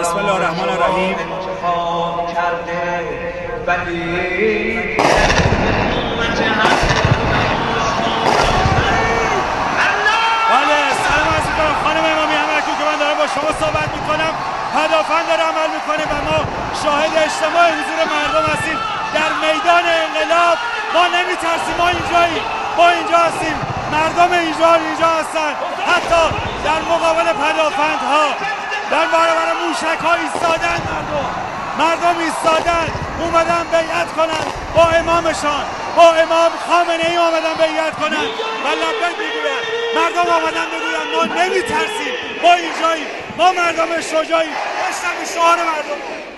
بسم الله الرحمن الرحیم. بله سلام عرض می‌کنم خانم امامی، همکنون که من دارم با شما صحبت میکنم پدافند داره عمل میکنه و ما شاهد اجتماع حضور مردم هستیم در میدان انقلاب. ما نمیترسیم، ما اینجاییم، ما اینجا هستیم، مردم اینجا هستن. حتی در مقابل پدافندها در برابر موشک‌ها ایستادن، مردم ایستادن، اومدن بیعت کنن با امامشان، با امام خامنه ای آمدن بیعت کنن و لبیک میگوین. مردم آمدن بگوین ما نمیترسیم، ما اینجاییم، ما مردم شجاعیم. بشنوید شعار مردم.